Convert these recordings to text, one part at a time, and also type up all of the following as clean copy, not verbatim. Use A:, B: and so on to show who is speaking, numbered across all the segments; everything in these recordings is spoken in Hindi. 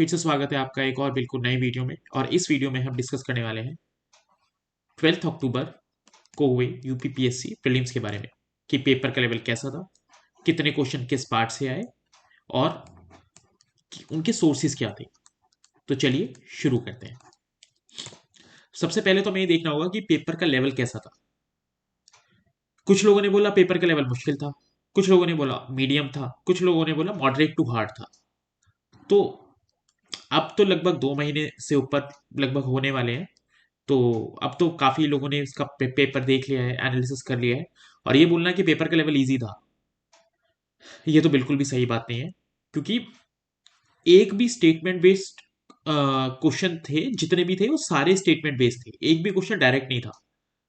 A: फिर से स्वागत है आपका एक और बिल्कुल नए वीडियो में। और इस वीडियो में हम डिस्कस करने वाले हैं 12 अक्टूबर को हुए यूपीपीएससी प्रीलिम्स के बारे में कि पेपर का लेवल कैसा था, कितने क्वेश्चन किस पार्ट से आए और उनके सोर्सेज क्या थे। तो चलिए शुरू करते हैं। सबसे पहले तो हमें ये देखना होगा कि पेपर का लेवल कैसा था। कुछ लोगों ने बोला पेपर का लेवल मुश्किल था, कुछ लोगों ने बोला मीडियम था, कुछ लोगों ने बोला मॉडरेट टू हार्ड था। तो अब तो लगभग 2 महीने से ऊपर लगभग होने वाले हैं। तो अब तो काफी लोगों ने इसका पेपर देख लिया है, एनालिसिस कर लिया है। और ये बोलना कि पेपर का लेवल इजी था, ये तो बिल्कुल भी सही बात नहीं है। क्योंकि एक भी स्टेटमेंट बेस्ड क्वेश्चन थे, जितने भी थे वो सारे स्टेटमेंट बेस्ड थे, एक भी क्वेश्चन डायरेक्ट नहीं था।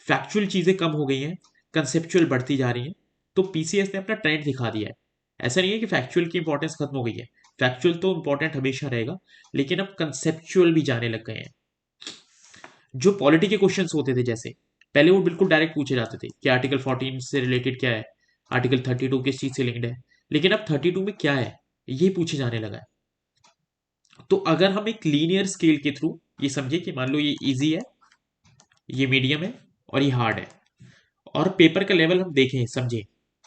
A: फैक्चुअल चीजें कम हो गई हैं, कंसेप्चुअल बढ़ती जा रही हैं। तो पीसीएस ने अपना ट्रेंड दिखा दिया है। ऐसा नहीं है कि फैक्चुअल की इंपॉर्टेंस खत्म हो गई है, फैक्चुअल तो इंपॉर्टेंट हमेशा रहेगा, लेकिन अब कंसेप्चुअल भी जाने लग गए हैं। जो पॉलिटी के क्वेश्चंस होते थे, जैसे पहले वो बिल्कुल डायरेक्ट पूछे जाते थे कि आर्टिकल 14 से रिलेटेड क्या है, आर्टिकल 32 किस चीज से लिंक्ड है। लेकिन अब 32 में क्या है ये पूछे जाने लगा है। तो अगर हम एक लीनियर स्केल के थ्रू ये समझे कि मान लो ये इजी है, ये मीडियम है और ये हार्ड है, और पेपर का लेवल हम देखें समझे,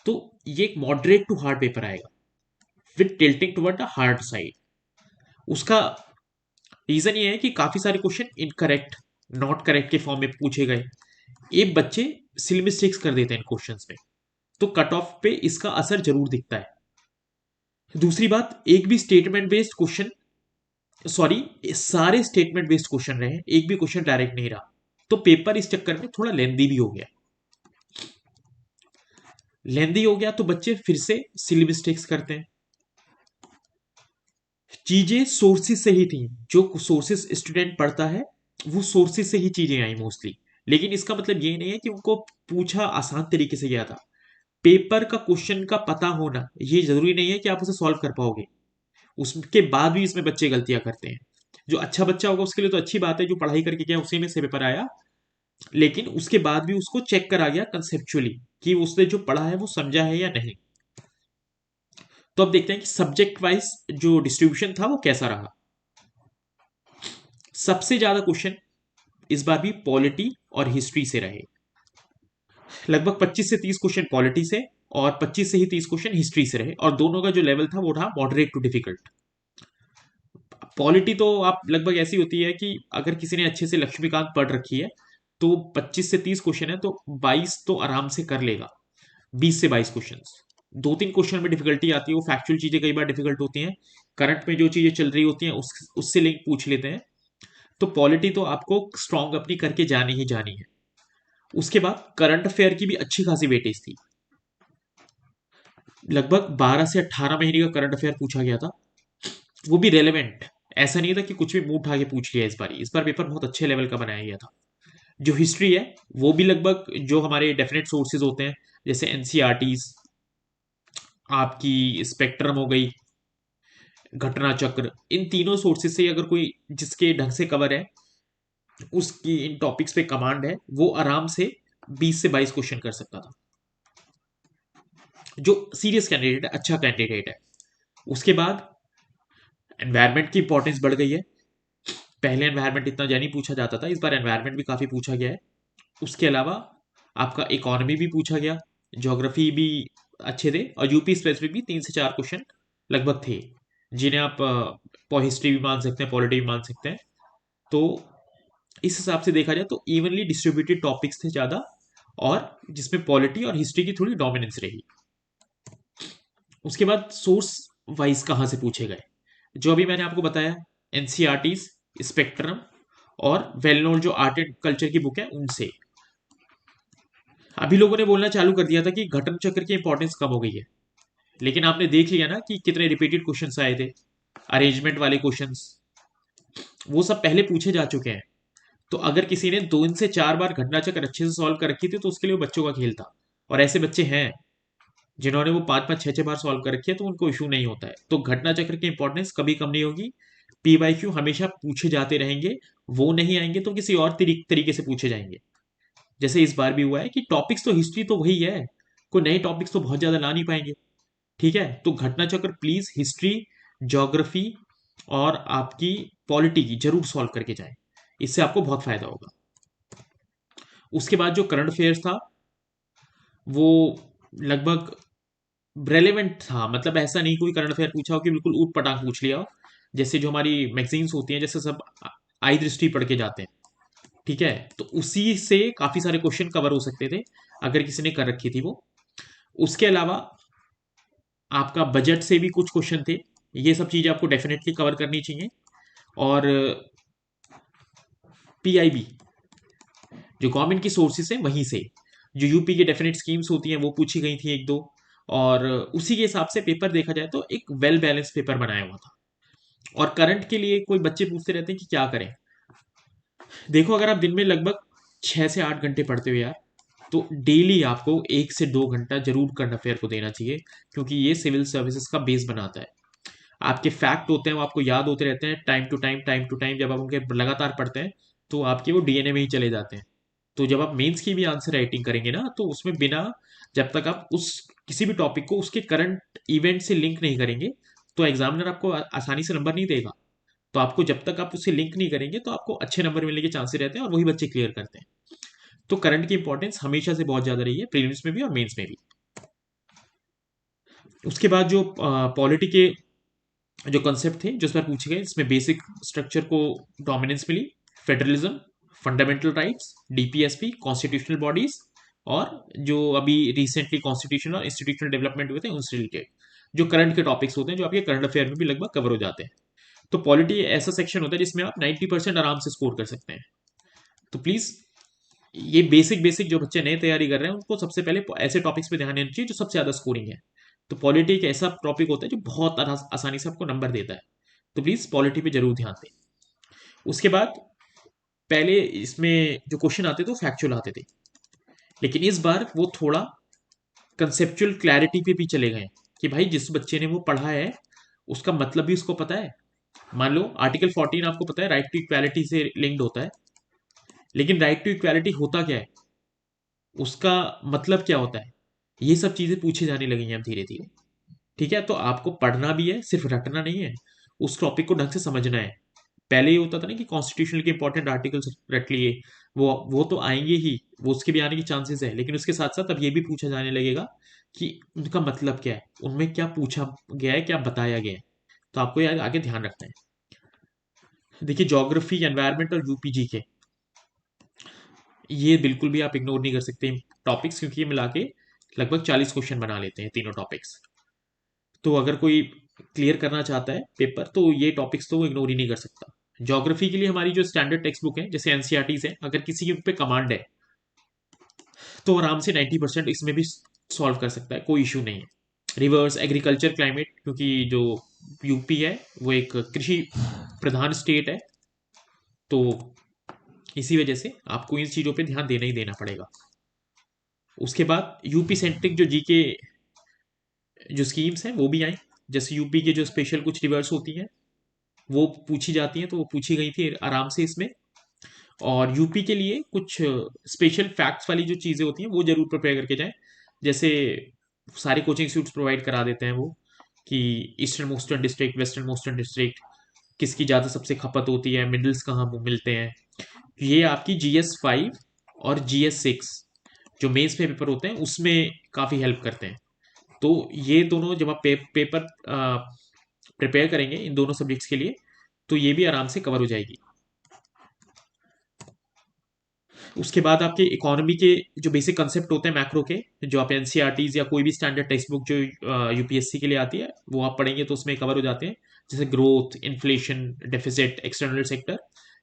A: तो ये एक मॉडरेट टू हार्ड पेपर आएगा with tilting toward the hard side. उसका रीजन ये है कि काफी सारे क्वेश्चन इनकरेक्ट, नॉट करेक्ट के फॉर्म में पूछे गए। ये बच्चे सिल मिस्टेक्स कर देते हैं इन क्वेश्चंस में, तो कट ऑफ पे इसका असर जरूर दिखता है। दूसरी बात, एक भी स्टेटमेंट बेस्ड क्वेश्चन, सॉरी, सारे स्टेटमेंट बेस्ड क्वेश्चन रहे, एक भी क्वेश्चन डायरेक्ट नहीं रहा। तो पेपर इस चक्कर में थोड़ा लेंदी भी हो गया। लेंदी हो गया तो बच्चे फिर से सिली मिस्टेक्स करते हैं। चीजें सोर्सेज से ही थी, जो सोर्सेज स्टूडेंट पढ़ता है वो सोर्सेज से ही चीजें आई मोस्टली। लेकिन इसका मतलब ये नहीं है कि उनको पूछा आसान तरीके से गया था। पेपर का क्वेश्चन का पता होना ये जरूरी नहीं है कि आप उसे सॉल्व कर पाओगे। उसके बाद भी इसमें बच्चे गलतियां करते हैं। जो अच्छा बच्चा होगा उसके लिए तो अच्छी बात है, जो पढ़ाई करके गया उसी में से पेपर आया, लेकिन उसके बाद भी उसको चेक करा गया कंसेप्चुअली कि उसने जो पढ़ा है वो समझा है या नहीं। तो अब देखते हैं कि सब्जेक्ट वाइज जो डिस्ट्रीब्यूशन था वो कैसा रहा। सबसे ज्यादा क्वेश्चन इस बार भी पॉलिटी और हिस्ट्री से रहे। लगभग 25 से 30 क्वेश्चन पॉलिटी से और 25 से ही 30 क्वेश्चन हिस्ट्री से रहे, और दोनों का जो लेवल था वो रहा मॉडरेट टू डिफिकल्ट। पॉलिटी तो आप लगभग ऐसी होती है कि अगर किसी ने अच्छे से लक्ष्मीकांत पढ़ रखी है तो 25 से 30 क्वेश्चन है तो 22 तो आराम से कर लेगा। 20 से 22 क्वेश्चन, दो तीन क्वेश्चन में डिफिकल्टी आती है, वो फैक्चुअल चीजें कई बार डिफिकल्ट होती हैं, करंट में जो चीजें चल रही होती हैं उससे लिंक पूछ लेते हैं। तो पॉलिटी तो आपको स्ट्रॉन्ग अपनी करके जानी ही जानी है। उसके बाद करंट अफेयर की भी अच्छी खासी वेटेज थी। लगभग 12 से 18 महीने का करंट अफेयर पूछा गया था, वो भी रेलेवेंट। ऐसा नहीं था कि कुछ भी मुंह उठा के पूछ लिया। इस बार पेपर बहुत अच्छे लेवल का बनाया गया था। जो हिस्ट्री है वो भी लगभग जो हमारे डेफिनेट सोर्सेज होते हैं, जैसे एनसीईआरटीज, आपकी स्पेक्ट्रम हो गई, घटना चक्र, इन तीनों सोर्सेज से अगर कोई जिसके ढंग से कवर है, उसकी इन टॉपिक्स पे कमांड है, वो आराम से 20 से 22 क्वेश्चन कर सकता था, जो सीरियस कैंडिडेट है, अच्छा कैंडिडेट है। उसके बाद एनवायरमेंट की इंपॉर्टेंस बढ़ गई है। पहले एनवायरमेंट इतना नहीं पूछा जाता था, इस बार एनवायरमेंट भी काफी पूछा गया है। उसके अलावा आपका इकोनॉमी भी पूछा गया, ज्योग्राफी भी अच्छे थे, और यूपी स्पेसिफिक भी 3 से 4 क्वेश्चन लगभग थे, जिन्हें आप हिस्ट्री भी मान सकते हैं, पॉलिटी भी मान सकते हैं। तो इस हिसाब से देखा जाए तो इवनली डिस्ट्रीब्यूटेड टॉपिक्स थे ज्यादा, और जिसमें पॉलिटी और हिस्ट्री की थोड़ी डोमिनेंस रही। उसके बाद सोर्स वाइज कहां से पूछे गए, जो अभी मैंने आपको बताया, एनसीईआरटी, स्पेक्ट्रम और वेल नोन जो आर्ट एंड कल्चर की बुक है उनसे। अभी लोगों ने बोलना चालू कर दिया था कि घटन चक्र की इंपॉर्टेंस कम हो गई है, लेकिन आपने देख लिया ना कि कितने रिपीटेड क्वेश्चंस आए थे, अरेंजमेंट वाले क्वेश्चंस, वो सब पहले पूछे जा चुके हैं। तो अगर किसी ने 2 से 4 बार घटना चक्र अच्छे से सॉल्व कर रखी थी तो उसके लिए वो बच्चों का खेल था। और ऐसे बच्चे हैं जिन्होंने वो 5 5 6 6 बार सॉल्व कर रखी है, तो उनको इशू नहीं होता है। तो घटना चक्र की इंपॉर्टेंस कभी कम नहीं होगी। पीवाईक्यू हमेशा पूछे जाते रहेंगे, वो नहीं आएंगे तो किसी और तरीके से पूछे जाएंगे। जैसे इस बार भी हुआ है कि टॉपिक्स तो हिस्ट्री तो वही है, कोई नए टॉपिक्स तो बहुत ज्यादा ला नहीं पाएंगे। ठीक है, तो घटना चक्र प्लीज हिस्ट्री, ज्योग्राफी और आपकी पॉलिटी की जरूर सॉल्व करके जाएं, इससे आपको बहुत फायदा होगा। उसके बाद जो करंट अफेयर्स था वो लगभग रेलेवेंट था, मतलब ऐसा नहीं कोई करंट अफेयर पूछा हो कि बिल्कुल ऊट पटांग पूछ लिया हो। जैसे जो हमारी मैगजीन्स होती हैं, जैसे सब आई दृष्टि पढ़ के जाते हैं, ठीक है, तो उसी से काफी सारे क्वेश्चन कवर हो सकते थे अगर किसी ने कर रखी थी वो। उसके अलावा आपका बजट से भी कुछ क्वेश्चन थे, ये सब चीजें आपको डेफिनेटली कवर करनी चाहिए। और पीआईबी जो गवर्नमेंट की सोर्सेस है वहीं से जो यूपी की डेफिनेट स्कीम्स होती हैं वो पूछी गई थी एक दो, और उसी के हिसाब से पेपर देखा जाए तो एक वेल बैलेंस पेपर बनाया हुआ था। और करंट के लिए कोई बच्चे पूछते रहते हैं कि क्या करें। देखो, अगर आप दिन में लगभग 6 से 8 घंटे पढ़ते हो यार, तो डेली आपको 1 से 2 घंटा जरूर करंट अफेयर को देना चाहिए, क्योंकि ये सिविल सर्विसेज का बेस बनाता है। आपके फैक्ट होते हैं वो आपको याद होते रहते हैं time to time time to time, जब आप उनके लगातार पढ़ते हैं तो आपके वो डीएनए में ही चले जाते हैं। तो जब आप मेंस की भी आंसर राइटिंग करेंगे ना, तो उसमें बिना, जब तक आप उस किसी भी टॉपिक को उसके करंट इवेंट से लिंक नहीं करेंगे, तो एग्जामिनर आपको आसानी से नंबर नहीं देगा। तो आपको जब तक आप उससे लिंक नहीं करेंगे तो आपको अच्छे नंबर मिलने के चांसेस रहते हैं, और वही बच्चे क्लियर करते हैं। तो करंट की इंपॉर्टेंस हमेशा से बहुत ज्यादा रही है, प्रीलिम्स में भी और मेंस में भी। उसके बाद जो पॉलिटी के जो कॉन्सेप्ट थे जो इस बार पूछे गए, इसमें बेसिक स्ट्रक्चर को डोमिनेंस मिली, federalism, fundamental rights, DPSP, constitutional bodies, और जो अभी रिसेंटली कॉन्स्टिट्यूशनल और इंस्टीट्यूशनल डेवलपमेंट हुए थे उनसे रिलेटेड जो करंट के टॉपिक्स होते हैं, जो आपके करंट अफेयर में भी लगभग कवर हो जाते हैं। तो पॉलिटी ऐसा सेक्शन होता है जिसमें आप 90% आराम से स्कोर कर सकते हैं। तो प्लीज, ये बेसिक बेसिक जो बच्चे नए तैयारी कर रहे हैं उनको सबसे पहले ऐसे टॉपिक्स पे ध्यान देना चाहिए जो सबसे ज्यादा स्कोरिंग है। तो पॉलिटी एक ऐसा टॉपिक होता है जो बहुत आसानी से आपको नंबर देता है। तो प्लीज पॉलिटी पे जरूर ध्यान दें। उसके बाद पहले इसमें जो क्वेश्चन आते थे वो फैक्चुअल आते थे, लेकिन इस बार वो थोड़ा कंसेप्चुअल क्लैरिटी पे भी चले गए कि भाई जिस बच्चे ने वो पढ़ा है उसका मतलब भी उसको पता है। मान लो आर्टिकल 14 आपको पता है राइट टू इक्वालिटी से लिंक्ड होता है, लेकिन राइट टू इक्वालिटी होता क्या है, उसका मतलब क्या होता है, ये सब चीजें पूछे जाने लगी हैं अब धीरे धीरे। ठीक है, तो आपको पढ़ना भी है, सिर्फ रटना नहीं है, उस टॉपिक को ढंग से समझना है। पहले ये होता था ना कि कॉन्स्टिट्यूशन के इंपॉर्टेंट आर्टिकल्स रट लिए, वो तो आएंगे ही, वो उसके भी आने की चांसेस है, लेकिन उसके साथ साथ अब ये भी पूछा जाने लगेगा कि उनका मतलब क्या है, उनमें क्या पूछा गया है, क्या बताया गया है। तो आपको यार आगे ध्यान रखना है। देखिए, ज्योग्राफी, एनवायरमेंट और यूपीजी के, ये बिल्कुल भी आप इग्नोर नहीं कर सकते टॉपिक्स, क्योंकि ये मिला के लगभग 40 क्वेश्चन बना लेते हैं तीनों टॉपिक्स। तो अगर कोई क्लियर करना चाहता है पेपर, तो ये टॉपिक्स तो वो इग्नोर ही नहीं कर सकता। ज्योग्राफी के लिए हमारी जो स्टैंडर्ड टेक्स्ट बुक है जैसे एनसीईआरटीज है, अगर किसी के पे कमांड है तो आराम से 90% इसमें भी सॉल्व कर सकता है, कोई इशू नहीं है। रिवर्स, एग्रीकल्चर, क्लाइमेट, क्योंकि जो यूपी है वो एक कृषि प्रधान स्टेट है, तो इसी वजह से आपको इन चीज़ों पे ध्यान देना ही देना पड़ेगा। उसके बाद यूपी सेंट्रिक जो जीके जो स्कीम्स हैं वो भी आई, जैसे यूपी के जो स्पेशल कुछ रिवर्स होती हैं वो पूछी जाती हैं, तो वो पूछी गई थी आराम से इसमें। और यूपी के लिए कुछ स्पेशल फैक्ट्स वाली जो चीज़ें होती हैं वो जरूर प्रिपेयर करके जाएं। जैसे सारे कोचिंग इंस्टीट्यूट्स प्रोवाइड करा देते हैं वो, कि ईस्टर्न मोस्टर्न डिस्ट्रिक्ट, वेस्टर्न मोस्टर्न डिस्ट्रिक्ट, किसकी ज़्यादा सबसे खपत होती है, मिडल्स कहाँ मिलते हैं। ये आपकी GS 5 और GS 6 जो मेंस में पेपर होते हैं उसमें काफ़ी हेल्प करते हैं। तो ये दोनों जब आप पेपर प्रिपेयर करेंगे इन दोनों सब्जेक्ट्स के लिए, तो ये भी आराम से कवर हो जाएगी। उसके बाद आपके इकोनॉमी के जो बेसिक कंसेप्ट होते हैं मैक्रो के, जो आप एनसीईआरटीज या कोई भी स्टैंडर्ड टेक्स्ट बुक जो यूपीएससी के लिए आती है वो आप पढ़ेंगे तो उसमें कवर हो जाते हैं। जैसे growth, inflation, deficit, external sector,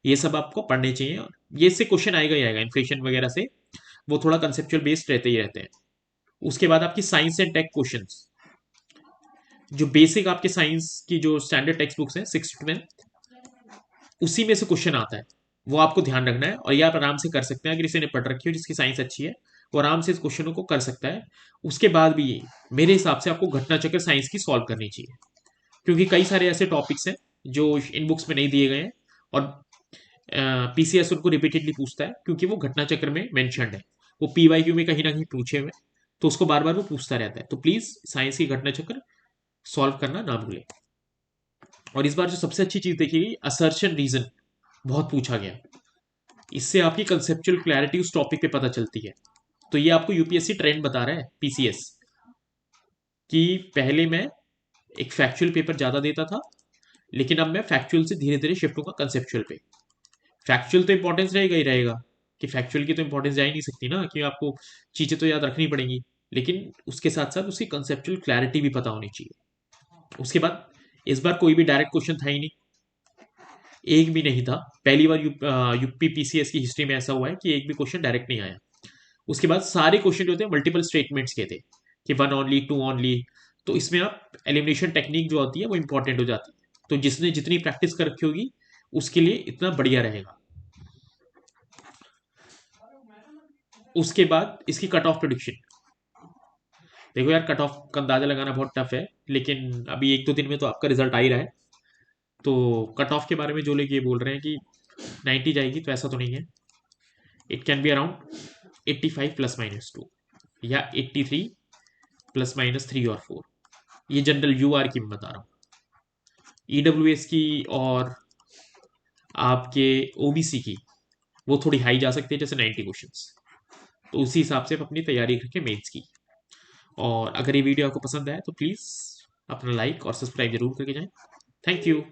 A: ये सब आपको पढ़ने चाहिए। और ये इससे क्वेश्चन आएगा ही आएगा, इन्फ्लेशन वगैरह से वो थोड़ा कंसेप्चुअल बेस्ड रहते ही रहते हैं। उसके बाद आपकी साइंस एंड टेक क्वेश्चन, जो बेसिक आपके साइंस की जो स्टैंडर्ड टेक्स्ट बुक्स हैं 6th to 10th, उसी में से क्वेश्चन आता है, वो आपको ध्यान रखना है। और ये आप आराम से कर सकते हैं, अगर इसे ने पढ़ रखी हो जिसकी साइंस अच्छी है वो आराम से इस क्वेश्चनों को कर सकता है। उसके बाद भी मेरे हिसाब से आपको घटना चक्र साइंस की सॉल्व करनी चाहिए, क्योंकि कई सारे ऐसे टॉपिक्स हैं जो इन बुक्स में नहीं दिए गए हैं, और पीसीएस उनको रिपीटेडली पूछता है क्योंकि वो घटना चक्र में मेंशन्ड है, वो पीवाईक्यू में कहीं ना कहीं पूछे हुए, तो उसको बार बार वो पूछता रहता है। तो प्लीज साइंस की घटना चक्र सॉल्व करना ना भूलें। और इस बार जो सबसे अच्छी चीज देखी गई, असर्शन रीजन बहुत पूछा गया। इससे आपकी कंसेप्चुअल क्लैरिटी उस टॉपिक पे पता चलती है। तो ये आपको यूपीएससी ट्रेंड बता रहा है, पीसीएस, कि पहले मैं एक फैक्चुअल पेपर ज्यादा देता था, लेकिन अब मैं फैक्चुअल से धीरे धीरे शिफ्ट होगा कंसेप्चुअल पे। फैक्चुअल तो इंपॉर्टेंस रहेगा ही रहेगा, कि फैक्चुअल की तो इंपॉर्टेंस जा ही नहीं सकती ना, कि आपको चीजें तो याद रखनी पड़ेंगी, लेकिन उसके साथ साथ उसकी कंसेप्चुअल क्लैरिटी भी पता होनी चाहिए। उसके बाद इस बार कोई भी डायरेक्ट क्वेश्चन था ही नहीं, एक भी नहीं था। पहली बार यूपी पीसीएस की हिस्ट्री में ऐसा हुआ है कि एक भी क्वेश्चन डायरेक्ट नहीं आया। उसके बाद सारे क्वेश्चन जो थे मल्टीपल स्टेटमेंट्स के थे, कि वन ओनली, टू ओनली। तो इसमें आप एलिमिनेशन टेक्निक जो होती है वो इंपॉर्टेंट हो जाती है। तो जिसने जितनी प्रैक्टिस कर रखी होगी उसके लिए इतना बढ़िया रहेगा। उसके बाद इसकी कट ऑफ प्रोडिक्शन। देखो यार, कट ऑफ का अंदाजा लगाना बहुत टफ है, लेकिन अभी एक दो दिन में तो आपका रिजल्ट आ ही रहा है। तो कट ऑफ के बारे में जो लोग ये बोल रहे हैं कि 90 जाएगी, तो ऐसा तो नहीं है। It can be around 85 plus minus 2, या 83 प्लस माइनस 3 और 4। ये जनरल यूआर की मैं बता रहा हूँ। ईडब्ल्यूएस की और आपके ओबीसी की वो थोड़ी हाई जा सकती है, जैसे 90 क्वेश्चंस। तो उसी हिसाब से आप अपनी तैयारी रखें मेंस की। और अगर ये वीडियो आपको पसंद आए तो प्लीज़ अपना लाइक और सब्सक्राइब जरूर करके जाएं। Thank you.